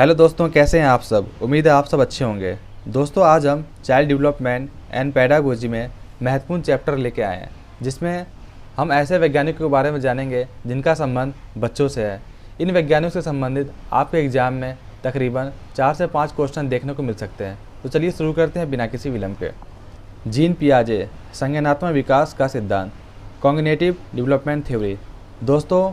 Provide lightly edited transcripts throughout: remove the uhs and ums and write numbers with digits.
Hello दोस्तों, कैसे हैं आप सब। उम्मीद है आप सब अच्छे होंगे। दोस्तों, आज हम चाइल्ड डेवलपमेंट एंड पेडागोजी में महत्वपूर्ण चैप्टर लेके आए हैं, जिसमें हम ऐसे वैज्ञानिकों के बारे में जानेंगे जिनका संबंध बच्चों से है। इन वैज्ञानिकों से संबंधित आपके एग्जाम में तकरीबन 4 से 5 क्वेश्चन देखने को मिल सकते हैं। तो चलिए शुरू करते हैं बिना किसी विलंब के। जीन पियाजे, संज्ञानात्मक विकास का सिद्धांत, कॉग्निटिव डेवलपमेंट थ्योरी। दोस्तों,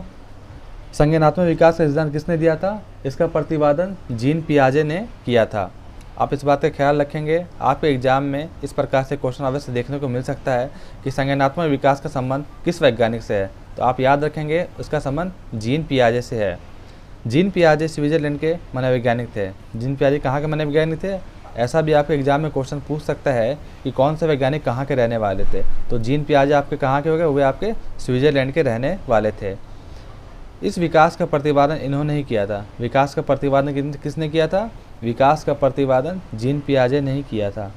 संज्ञानात्मक विकास का सिद्धांत किसने दिया था? इसका प्रतिपादन जीन पियाजे ने किया था। आप इस बात का ख्याल रखेंगे, आपके एग्जाम में इस प्रकार से क्वेश्चन अवश्य देखने को मिल सकता है कि संज्ञानात्मक विकास का संबंध किस वैज्ञानिक से है। तो आप याद रखेंगे उसका संबंध जीन पियाजे से है। जीन पियाजे स्विट्जरलैंड के मनोवैज्ञानिक थे। जीन पियाजे कहाँ के मनोवैज्ञानिक थे? ऐसा भी आपके एग्जाम में क्वेश्चन पूछ सकता है कि कौन से वैज्ञानिक कहाँ के रहने वाले थे। तो जीन पियाजे आपके कहाँ के हो गए? वे आपके स्विट्जरलैंड के रहने वाले थे। इस विकास का प्रतिपादन इन्होंने ही किया था। विकास का प्रतिपादन किसने किया था? विकास का प्रतिपादन जीन पियाजे ने ही किया था।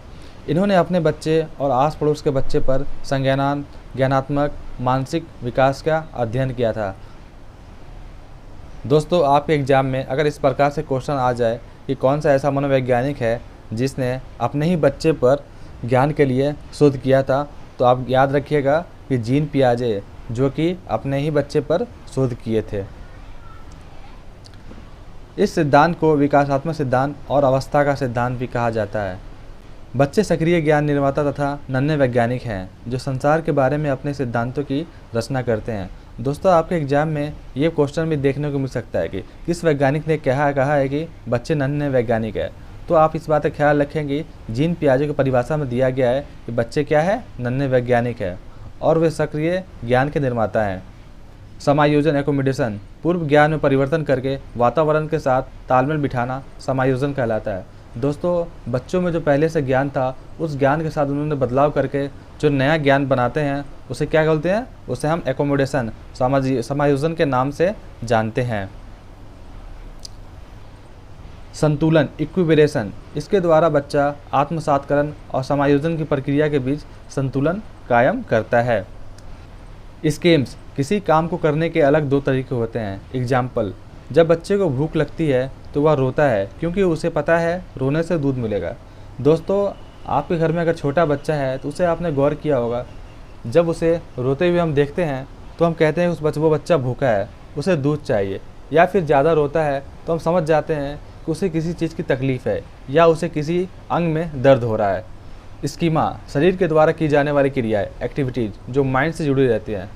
इन्होंने अपने बच्चे और आस पड़ोस के बच्चे पर ज्ञानात्मक मानसिक विकास का अध्ययन किया था। दोस्तों, आपके एग्जाम में अगर इस प्रकार से क्वेश्चन आ जाए कि कौन सा ऐसा मनोवैज्ञानिक है जिसने अपने ही बच्चे पर ज्ञान के लिए शोध किया था, तो आप याद रखिएगा कि जीन पियाजे, जो कि अपने ही बच्चे पर शोध किए थे। इस सिद्धांत को विकासात्मक सिद्धांत और अवस्था का सिद्धांत भी कहा जाता है। बच्चे सक्रिय ज्ञान निर्माता तथा नन्हे वैज्ञानिक हैं जो संसार के बारे में अपने सिद्धांतों की रचना करते हैं। दोस्तों, आपके एग्जाम में ये क्वेश्चन भी देखने को मिल सकता है कि किस वैज्ञानिक ने कहा है कि बच्चे नन्हे वैज्ञानिक है। तो आप इस बात का ख्याल रखेंगे, जीन पियाजे की परिभाषा में दिया गया है कि बच्चे क्या है? नन्हे वैज्ञानिक है और वे सक्रिय ज्ञान के निर्माता हैं। समायोजन एकोमोडेशन, पूर्व ज्ञान में परिवर्तन करके वातावरण के साथ तालमेल बिठाना समायोजन कहलाता है। दोस्तों, बच्चों में जो पहले से ज्ञान था, उस ज्ञान के साथ उन्होंने बदलाव करके जो नया ज्ञान बनाते हैं, उसे क्या बोलते हैं? उसे हम एकोमोडेशन, समायोजन के नाम से जानते हैं। संतुलन इक्विबरेशन, इसके द्वारा बच्चा आत्मसातकरण और समायोजन की प्रक्रिया के बीच संतुलन कायम करता है। स्कीम्स, किसी काम को करने के अलग 2 तरीके होते हैं। एग्जाम्पल, जब बच्चे को भूख लगती है तो वह रोता है क्योंकि उसे पता है रोने से दूध मिलेगा। दोस्तों, आपके घर में अगर छोटा बच्चा है तो उसे आपने गौर किया होगा, जब उसे रोते हुए हम देखते हैं तो हम कहते हैं वो बच्चा भूखा है, उसे दूध चाहिए। या फिर ज़्यादा रोता है तो हम समझ जाते हैं कि उसे किसी चीज़ की तकलीफ़ है या उसे किसी अंग में दर्द हो रहा है। स्कीमा, शरीर के द्वारा की जाने वाली क्रियाएं, एक्टिविटीज़ जो माइंड से जुड़ी रहती हैं।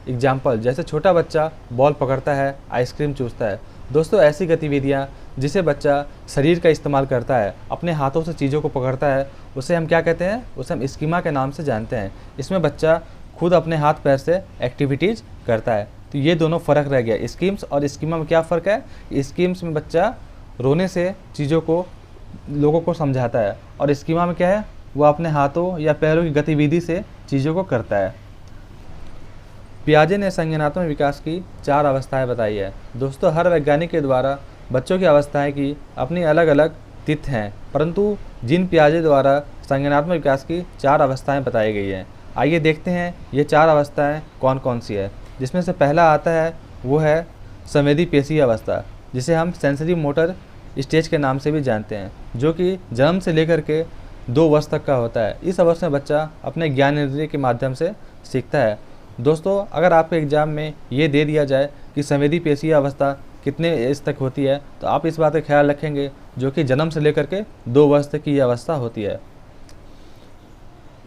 एग्जाम्पल, जैसे छोटा बच्चा बॉल पकड़ता है, आइसक्रीम चूसता है। दोस्तों, ऐसी गतिविधियाँ जिसे बच्चा शरीर का इस्तेमाल करता है, अपने हाथों से चीज़ों को पकड़ता है, उसे हम क्या कहते हैं? उसे हम स्कीमा के नाम से जानते हैं। इसमें बच्चा खुद अपने हाथ पैर से एक्टिविटीज़ करता है। तो ये दोनों फ़र्क रह गया। स्कीम्स और स्कीमा में क्या फ़र्क है? स्कीम्स में बच्चा रोने से चीज़ों को, लोगों को समझाता है, और स्कीमा में क्या है? वो अपने हाथों या पैरों की गतिविधि से चीज़ों को करता है। पियाजे ने संज्ञानात्मक विकास की 4 अवस्थाएं बताई है। दोस्तों, हर वैज्ञानिक के द्वारा बच्चों की अवस्थाएं की अपनी अलग अलग तिथि हैं, परंतु जीन पियाजे द्वारा संज्ञानात्मक विकास की 4 अवस्थाएं बताई गई हैं। आइए देखते हैं ये 4 अवस्थाएं कौन कौन सी है। जिसमें से पहला आता है वो है संवेदी पेशीय अवस्था, जिसे हम सेंसरी मोटर स्टेज के नाम से भी जानते हैं, जो कि जन्म से लेकर के 2 वर्ष तक का होता है। इस अवस्था में बच्चा अपने ज्ञान इंद्रिय के माध्यम से सीखता है। दोस्तों, अगर आपके एग्जाम में ये दे दिया जाए कि संवेदी पेशीय अवस्था कितने एज तक होती है, तो आप इस बात का ख्याल रखेंगे, जो कि जन्म से लेकर के 2 वर्ष तक की ये अवस्था होती है।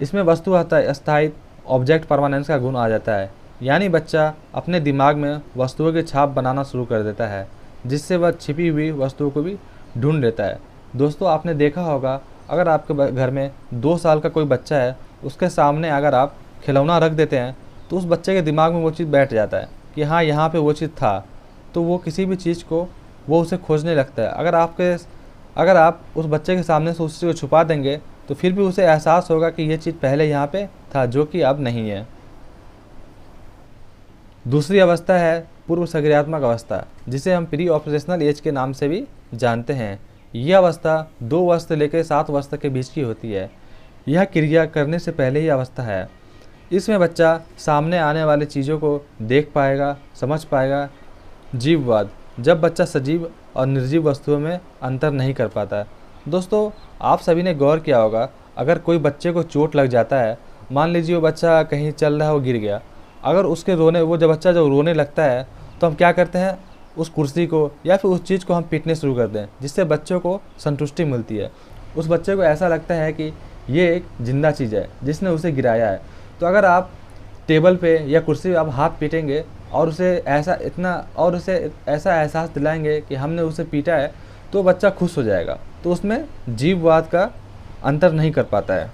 इसमें वस्तु स्थायित्व, ऑब्जेक्ट परमानेंस का गुण आ जाता है, यानी बच्चा अपने दिमाग में वस्तुओं की छाप बनाना शुरू कर देता है, जिससे वह छिपी हुई वस्तुओं को भी ढूंढ लेता है। दोस्तों, आपने देखा होगा, अगर आपके घर में 2 साल का कोई बच्चा है, उसके सामने अगर आप खिलौना रख देते हैं तो उस बच्चे के दिमाग में वो चीज़ बैठ जाता है कि हाँ, यहाँ पे वो चीज़ था, तो वो किसी भी चीज़ को वो उसे खोजने लगता है। अगर आप उस बच्चे के सामने से उस चीज़ को छुपा देंगे तो फिर भी उसे एहसास होगा कि ये चीज़ पहले यहाँ पे था, जो कि अब नहीं है। दूसरी अवस्था है पूर्व सक्रियात्मक अवस्था, जिसे हम प्री ऑपरेशनल एज के नाम से भी जानते हैं। यह अवस्था 2 वर्ष से लेकर 7 वर्ष तक के बीच की होती है। यह क्रिया करने से पहले ही अवस्था है। इसमें बच्चा सामने आने वाली चीज़ों को देख पाएगा, समझ पाएगा। जीववाद, जब बच्चा सजीव और निर्जीव वस्तुओं में अंतर नहीं कर पाता है। दोस्तों, आप सभी ने गौर किया होगा, अगर कोई बच्चे को चोट लग जाता है, मान लीजिए वो बच्चा कहीं चल रहा है, वो गिर गया, अगर उसके रोने वो जब बच्चा जब रोने लगता है तो हम क्या करते हैं, उस कुर्सी को या फिर उस चीज़ को हम पीटने शुरू करते हैं, जिससे बच्चों को संतुष्टि मिलती है। उस बच्चे को ऐसा लगता है कि ये एक जिंदा चीज़ है जिसने उसे गिराया है। तो अगर आप टेबल पे या कुर्सी पे आप हाथ पीटेंगे और उसे ऐसा एहसास दिलाएंगे कि हमने उसे पीटा है, तो बच्चा खुश हो जाएगा। तो उसमें जीववाद का अंतर नहीं कर पाता है।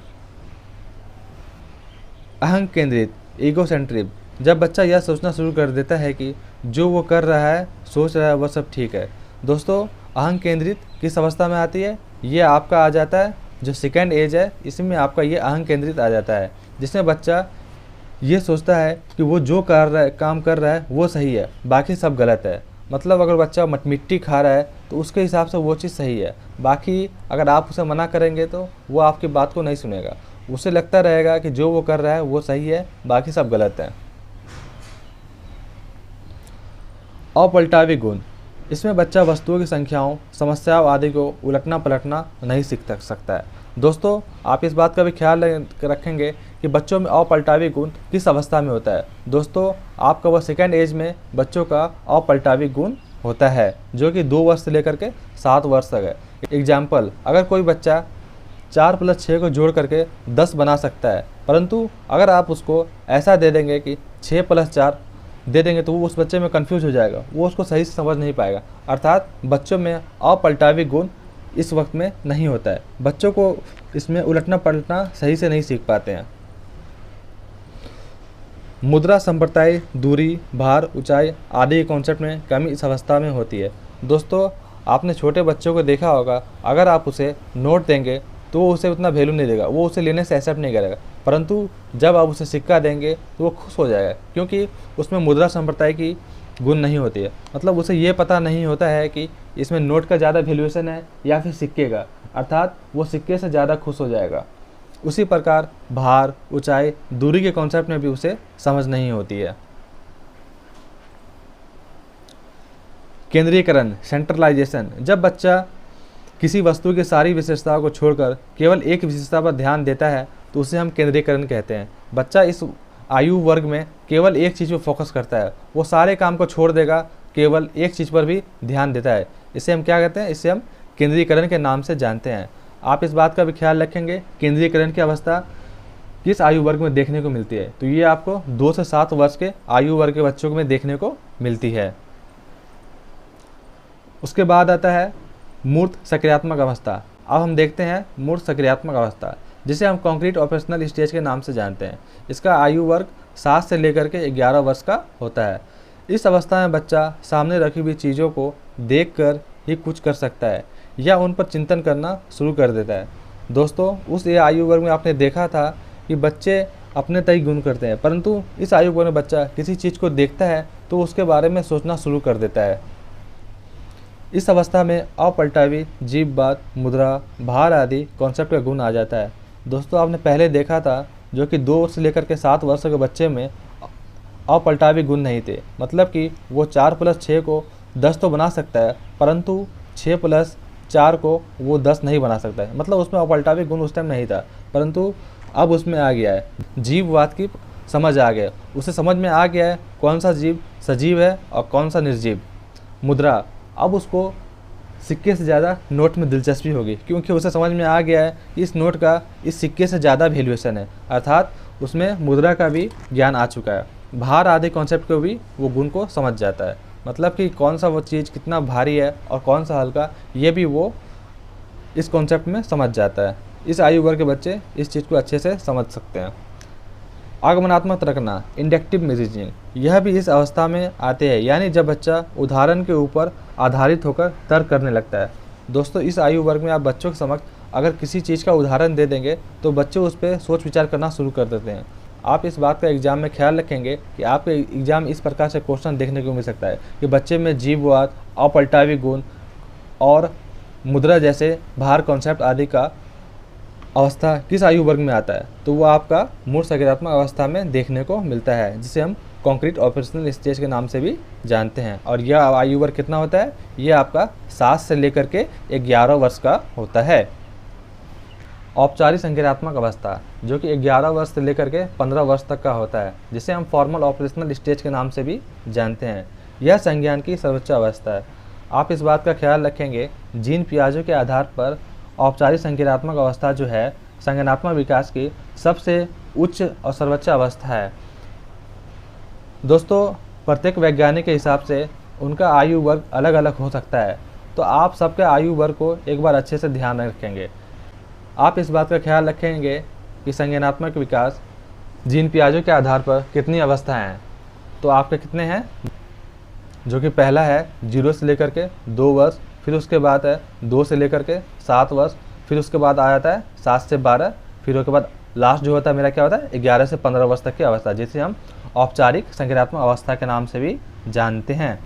अहं केंद्रित ईगोसेंट्रिक, जब बच्चा यह सोचना शुरू कर देता है कि जो वो कर रहा है, सोच रहा है, वह सब ठीक है। दोस्तों, अहं केंद्रित किस अवस्था में आती है? ये आपका आ जाता है जो सेकेंड एज है, इसमें आपका ये अहं केंद्रित आ जाता है, जिसमें बच्चा ये सोचता है कि वो जो काम कर रहा है वो सही है, बाकी सब गलत है। मतलब अगर बच्चा मिट्टी खा रहा है तो उसके हिसाब से वो चीज़ सही है, बाकी अगर आप उसे मना करेंगे तो वो आपकी बात को नहीं सुनेगा। उसे लगता रहेगा कि जो वो कर रहा है वो सही है, बाकी सब गलत है। अपलटावी गुण, इसमें बच्चा वस्तुओं की संख्याओं, समस्याओं आदि को उलटना पलटना नहीं सीख सकता है। दोस्तों, आप इस बात का भी ख्याल रखेंगे कि बच्चों में अपलटावी गुण किस अवस्था में होता है। दोस्तों, आपका वह सेकेंड एज में बच्चों का अपलटावी गुण होता है, जो कि 2 वर्ष से लेकर के 7 वर्ष तक है। एग्जाम्पल, अगर कोई बच्चा 4 + 6 को जोड़ करके 10 बना सकता है, परंतु अगर आप उसको ऐसा दे देंगे कि 6 + 4 दे देंगे, तो वो उस बच्चे में कंफ्यूज हो जाएगा, वो उसको सही से समझ नहीं पाएगा। अर्थात बच्चों में अपलटावी गुण इस वक्त में नहीं होता है, बच्चों को इसमें उलटना पलटना सही से नहीं सीख पाते हैं। मुद्रा, संप्रदाय, दूरी, भार, ऊंचाई आदि के कॉन्सेप्ट में कमी इस अवस्था में होती है। दोस्तों, आपने छोटे बच्चों को देखा होगा, अगर आप उसे नोट देंगे तो वो उसे उतना वैल्यू नहीं देगा, वो उसे लेने से एक्सेप्ट नहीं करेगा। परंतु जब आप उसे सिक्का देंगे तो वो खुश हो जाएगा, क्योंकि उसमें मुद्रा संप्रदाय की गुण नहीं होती है। मतलब उसे ये पता नहीं होता है कि इसमें नोट का ज़्यादा वैल्यूएशन है या फिर सिक्के का, अर्थात वो सिक्के से ज़्यादा खुश हो जाएगा। उसी प्रकार भार, ऊंचाई, दूरी के कॉन्सेप्ट में भी उसे समझ नहीं होती है। केंद्रीकरण, सेंट्रलाइजेशन, जब बच्चा किसी वस्तु की सारी विशेषताओं को छोड़कर केवल एक विशेषता पर ध्यान देता है तो उसे हम केंद्रीकरण कहते हैं। बच्चा इस आयु वर्ग में केवल एक चीज़ पर फोकस करता है, वो सारे काम को छोड़ देगा, केवल एक चीज़ पर भी ध्यान देता है। इसे हम क्या कहते हैं? इसे हम केंद्रीकरण के नाम से जानते हैं। आप इस बात का भी ख्याल रखेंगे, केंद्रीकरण की अवस्था किस आयु वर्ग में देखने को मिलती है, तो ये आपको 2 से 7 वर्ष के आयु वर्ग के बच्चों में देखने को मिलती है। उसके बाद आता है मूर्त सक्रियात्मक अवस्था। अब हम देखते हैं मूर्त सक्रियात्मक अवस्था, जिसे हम कॉन्क्रीट ऑपरेशनल स्टेज के नाम से जानते हैं। इसका आयु वर्ग 7 से लेकर के 11 वर्ष का होता है। इस अवस्था में बच्चा सामने रखी हुई चीज़ों को देखकर ही कुछ कर सकता है या उन पर चिंतन करना शुरू कर देता है। दोस्तों, उस आयु वर्ग में आपने देखा था कि बच्चे अपने तय गुण करते हैं, परंतु इस आयु वर्ग में बच्चा किसी चीज़ को देखता है तो उसके बारे में सोचना शुरू कर देता है। इस अवस्था में अपलटावी, जीववाद, मुद्रा, भार आदि कॉन्सेप्ट का गुण आ जाता है। दोस्तों, आपने पहले देखा था जो कि 2 से लेकर के 7 वर्ष के बच्चे में अपलटावी गुण नहीं थे, मतलब कि वो 4 + 6 को 10 तो बना सकता है, परंतु 6 + 4 को वो 10 नहीं बना सकता है। मतलब उसमें अपलटावी गुण उस टाइम नहीं था, परंतु अब उसमें आ गया है। जीववाद की समझ आ गया, उसे समझ में आ गया है कौन सा जीव सजीव है और कौन सा निर्जीव। मुद्रा, अब उसको सिक्के से ज़्यादा नोट में दिलचस्पी होगी, क्योंकि उसे समझ में आ गया है कि इस नोट का इस सिक्के से ज़्यादा वैल्यूएशन है, अर्थात उसमें मुद्रा का भी ज्ञान आ चुका है। भार आदि कॉन्सेप्ट को भी वो गुण को समझ जाता है, मतलब कि कौन सा वो चीज़ कितना भारी है और कौन सा हल्का, ये भी वो इस कॉन्सेप्ट में समझ जाता है। इस आयु वर्ग के बच्चे इस चीज़ को अच्छे से समझ सकते हैं। आगमनात्मक रखना, इंडक्टिव रीजनिंग, यह भी इस अवस्था में आते हैं, यानी जब बच्चा उदाहरण के ऊपर आधारित होकर तर्क करने लगता है। दोस्तों, इस आयु वर्ग में आप बच्चों के समक्ष अगर किसी चीज़ का उदाहरण दे देंगे तो बच्चे उस पर सोच विचार करना शुरू कर देते हैं। आप इस बात का एग्जाम में ख्याल रखेंगे कि आपके एग्जाम इस प्रकार से क्वेश्चन देखने को मिल सकता है कि बच्चे में जीववाद, अपलटावी गुण और मुद्रा जैसे भार कॉन्सेप्ट आदि का अवस्था किस आयु वर्ग में आता है, तो वो आपका मूर्त सक्रियात्मक अवस्था में देखने को मिलता है, जिसे हम कॉन्क्रीट ऑपरेशनल स्टेज के नाम से भी जानते हैं। और यह आयु वर्ग कितना होता है? यह आपका 7 से लेकर के 11 वर्ष का होता है। औपचारिक संज्ञानात्मक अवस्था जो कि 11 वर्ष से लेकर के 15 वर्ष तक का होता है, जिसे हम फॉर्मल ऑपरेशनल स्टेज के नाम से भी जानते हैं। यह संज्ञान की सर्वोच्च अवस्था है। आप इस बात का ख्याल रखेंगे, जीन पियाजे के आधार पर औपचारिक संज्ञानात्मक अवस्था जो है संज्ञानात्मक विकास की सबसे उच्च और सर्वोच्च अवस्था है। दोस्तों, प्रत्येक वैज्ञानिक के हिसाब से उनका आयु वर्ग अलग अलग हो सकता है, तो आप सबके आयु वर्ग को एक बार अच्छे से ध्यान रखेंगे। आप इस बात का ख्याल रखेंगे कि संज्ञानात्मक विकास जीन पियाजे के आधार पर कितनी अवस्थाएं हैं। तो आपके कितने हैं? जो कि पहला है 0 से लेकर के 2 वर्ष, फिर उसके बाद है 2 से लेकर के 7 वर्ष, फिर उसके बाद आ जाता है 7 से 12, फिर उसके बाद लास्ट जो होता है मेरा क्या होता है 11 से 15 वर्ष तक की अवस्था, जिसे हम औपचारिक संज्ञानात्मक अवस्था के नाम से भी जानते हैं।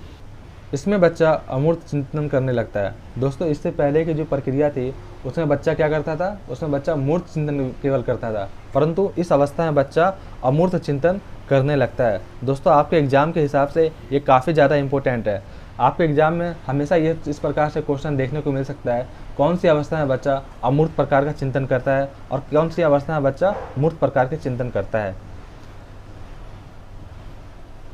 इसमें बच्चा अमूर्त चिंतन करने लगता है। दोस्तों, इससे पहले की जो प्रक्रिया थी उसमें बच्चा क्या करता था? उसमें बच्चा मूर्त चिंतन केवल करता था, परंतु इस अवस्था में बच्चा अमूर्त चिंतन करने लगता है। दोस्तों, आपके एग्जाम के हिसाब से ये काफ़ी ज़्यादा इंपॉर्टेंट है। आपके एग्जाम में हमेशा ये इस प्रकार से क्वेश्चन देखने को मिल सकता है, कौन सी अवस्था में बच्चा अमूर्त प्रकार का चिंतन करता है और कौन सी अवस्था में बच्चा मूर्त प्रकार के चिंतन करता है।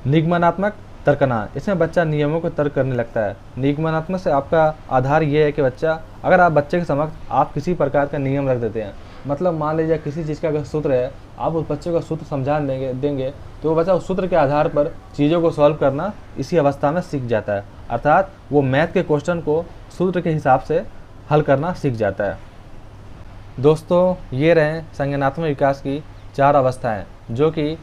निगमनात्मक तर्कना, इसमें बच्चा नियमों को तर्क करने लगता है। निगमनात्मक से आपका आधार ये है कि बच्चा, अगर आप बच्चे के समक्ष आप किसी प्रकार का नियम रख देते हैं, मतलब मान लीजिए किसी चीज़ का अगर सूत्र है, आप उस बच्चे को सूत्र समझा देंगे तो वो बच्चा उस सूत्र के आधार पर चीज़ों को सॉल्व करना इसी अवस्था में सीख जाता है, अर्थात वो मैथ के क्वेश्चन को सूत्र के हिसाब से हल करना सीख जाता है। दोस्तों, ये रहे संज्ञानात्मक विकास की 4 अवस्थाएँ जो कि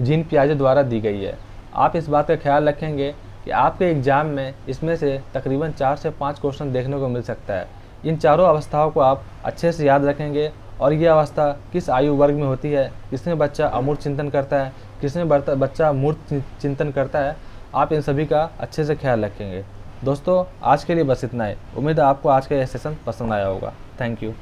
जीन पियाजे द्वारा दी गई है। आप इस बात का ख्याल रखेंगे कि आपके एग्ज़ाम में इसमें से तकरीबन 4 से 5 क्वेश्चन देखने को मिल सकता है। इन चारों अवस्थाओं को आप अच्छे से याद रखेंगे और ये अवस्था किस आयु वर्ग में होती है, किसमें बच्चा अमूर्त चिंतन करता है, किसमें बच्चा मूर्त चिंतन करता है, आप इन सभी का अच्छे से ख्याल रखेंगे। दोस्तों, आज के लिए बस इतना ही। उम्मीद है आपको आज का यह सेशन पसंद आया होगा। Thank you.